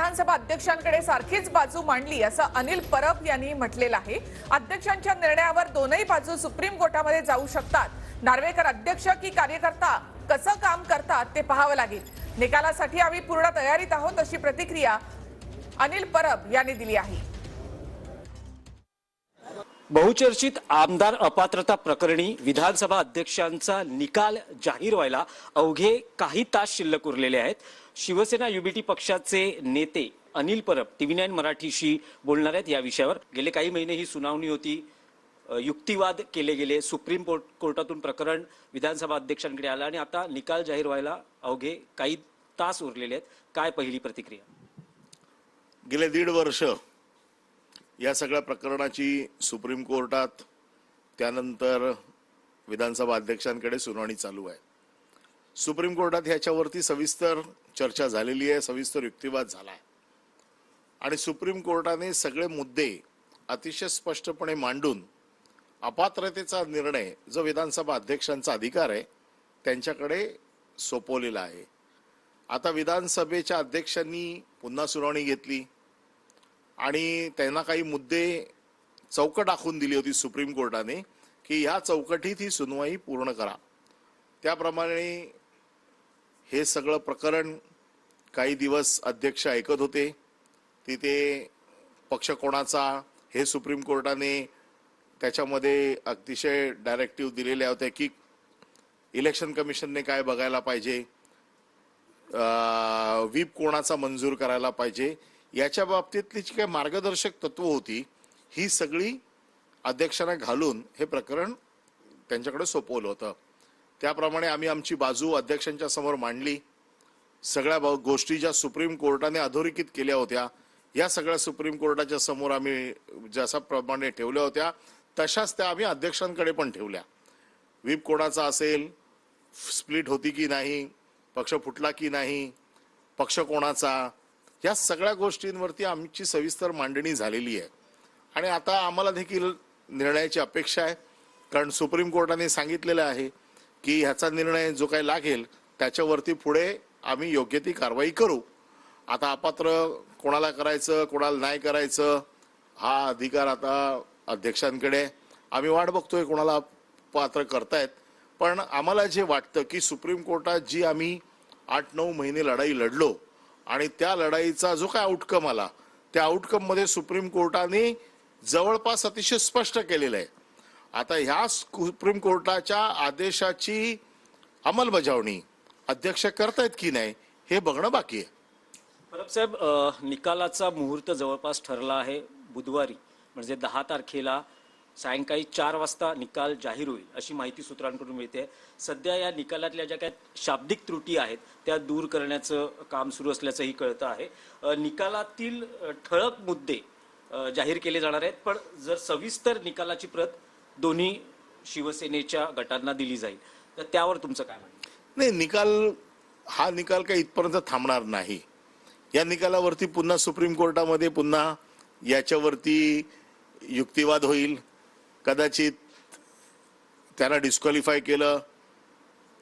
विधानसभा अध्यक्षांकडे सारखीच बाजू मांडली असं अनिल परब यांनी म्हटलेलं आहे। अध्यक्षांच्या निर्णयावर दोनही बाजू सुप्रीम कोर्टामध्ये जाऊ शकतात। नार्वेकर अध्यक्ष की कार्यकर्ता कसं काम करतात ते पाहावं लागेल। निकालासाठी आम्ही पूर्ण तयारीत आहोत अशी प्रतिक्रिया अनिल परब यांनी दिली आहे। बहुचर्चित आमदार अपात्रता प्रकरणी विधानसभा अध्यक्षांचा निकाल जाहीर व्हायला अवघे काही तास शिल्लक उरलेले आहेत। शिवसेना युबीटी पक्षाचे नेते अनिल परब TV9 मराठीशी बोलणार आहेत या विषयावर। गेले काही महिने ही सुनावणी होती, युक्तिवाद केले गेले, सुप्रीम कोर्टातून प्रकरण विधानसभा अध्यक्षांकडे आलं आणि आता निकाल जाहीर व्हायला अवघे काही तास उरलेले आहेत। काय पहिली प्रतिक्रिया? गेले 1.5 वर्ष या सगळ्या प्रकरणाची सुप्रीम कोर्टात त्यानंतर विधानसभा अध्यक्षांकडे सुनावणी चालू आहे। सुप्रीम कोर्टात ह्याच्यावरती सविस्तर चर्चा झालेली आहे, सविस्तर युक्तिवाद झाला आहे आणि सुप्रीम कोर्टाने सगळे मुद्दे अतिशय स्पष्टपणे मांडून अपात्रतेचा निर्णय जो विधानसभा अध्यक्षांचा अधिकार आहे त्यांच्याकडे सोपवलेला आहे। आता विधानसभेच्या अध्यक्षांनी पुन्हा सुनावणी घेतली आणि त्यांना काही मुद्दे चौकट आखून दिली होती सुप्रीम कोर्टाने की या चौकटीत ही सुनवाई पूर्ण करा। त्याप्रमाणे हे सगळं प्रकरण काही दिवस अध्यक्ष ऐकत होते। तिथे पक्ष कोणाचा हे सुप्रीम कोर्टाने त्याच्यामध्ये अतिशय डायरेक्टिव्ह दिलेले होते की इलेक्शन कमिशनने काय बघायला पाहिजे, व्हीप कोणाचा मंजूर करायला पाहिजे, याच्या बाबतीतली जी काही मार्गदर्शक तत्व होती ही सगळी अध्यक्षांना घालून हे प्रकरण त्यांच्याकडे सोपवलं होतं। त्याप्रमाणे आम्ही आमची बाजू अध्यक्षांच्या समोर मांडली। सगळ्या गोष्टी ज्या सुप्रीम कोर्टाने अधोरेखित केल्या होत्या या सगळ्या सुप्रीम कोर्टाच्या समोर आम्ही जशा प्रमाणे ठेवल्या होत्या तशाच त्या आम्ही अध्यक्षांकडे पण ठेवल्या। व्हीप कोणाचा असेल, स्प्लिट होती की नाही, पक्ष फुटला की नाही, पक्ष कोणाचा, या सगळ्या गोष्टींवरती आमची सविस्तर मांडणी झालेली आहे आणि आता आम्हाला देखील निर्णयाची अपेक्षा आहे। कारण सुप्रीम कोर्टाने सांगितलेलं आहे की ह्याचा निर्णय जो काही लागेल त्याच्यावरती पुढे आम्ही योग्य ती कारवाई करू। आता अपात्र कोणाला करायचं कोणाला नाही करायचं हा अधिकार आता अध्यक्षांकडे। आम्ही वाट बघतोय कोणाला पात्र करतायत, पण आम्हाला जे वाटतं की सुप्रीम कोर्टात जी आम्ही 8-9 महिने लढाई लढलो आणि त्या लढाईचा जो काय आउटकम आला त्या आउटकम मध्ये सुप्रीम कोर्टाने जवळपास अतिशय स्पष्ट केलेलं आहे। आता ह्या सुप्रीम कोर्टाच्या आदेशाची अंमलबजावणी अध्यक्ष करतायत की नाही हे बघणं बाकी आहे। परब साहेब, निकालाचा मुहूर्त जवळपास ठरला आहे। बुधवारी म्हणजे 10 तारखेला सायंकाळी 4 वाजता निकाल जाहीर होईल अशी माहिती सूत्रांकडून मिळते। सध्या या निकालातल्या ज्या काही शाब्दिक त्रुटी आहेत त्या दूर करण्याचं काम सुरू असल्याचंही कळतं आहे। निकालातील ठळक मुद्दे जाहीर केले जाणार आहेत, पण जर सविस्तर निकालाची प्रत दोन्ही शिवसेनेच्या गटांना दिली जाईल तर त्यावर तुमचं काय म्हणणं? नाही, हा निकाल काही इथपर्यंत थांबणार नाही। या निकालावरती पुन्हा सुप्रीम कोर्टामध्ये पुन्हा याच्यावरती युक्तिवाद होईल। कदाचित त्यांना डिस्क्वालिफाय केलं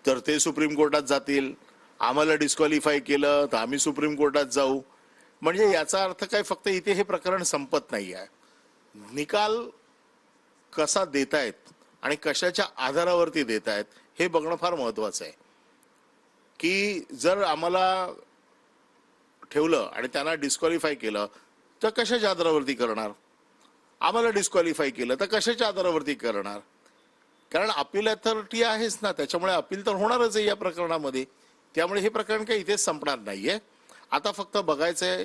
तर ते सुप्रीम कोर्टात जातील, आम्हाला डिस्क्वालिफाय केलं तर आम्ही सुप्रीम कोर्टात जाऊ। म्हणजे याचा अर्थ काय फक्त इथे हे प्रकरण संपत नाही आहे। निकाल कसा देतायत आणि कशाच्या आधारावरती देतायत हे बघणं फार महत्वाचं आहे। की जर आम्हाला ठेवलं आणि त्यांना डिस्क्वालिफाय केलं तर कशाच्या आधारावरती करणार, आम्हाला डिस्क्वालिफाय केलं तर कशाच्या आधारावरती करणार? कारण अपील अथॉरिटी आहेच ना, त्याच्यामुळे अपील तर होणारच आहे या प्रकरणामध्ये। त्यामुळे हे प्रकरण काही इथेच संपणार नाहीये। आता फक्त बघायचं आहे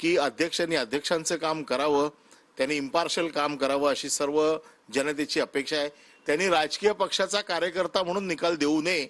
की अध्यक्षांनी अध्यक्षांचं काम करावं, त्यांनी इम्पार्शियल काम करावं अशी सर्व जनतेची अपेक्षा आहे। त्यांनी राजकीय पक्षाचा कार्यकर्ता म्हणून निकाल देऊ नये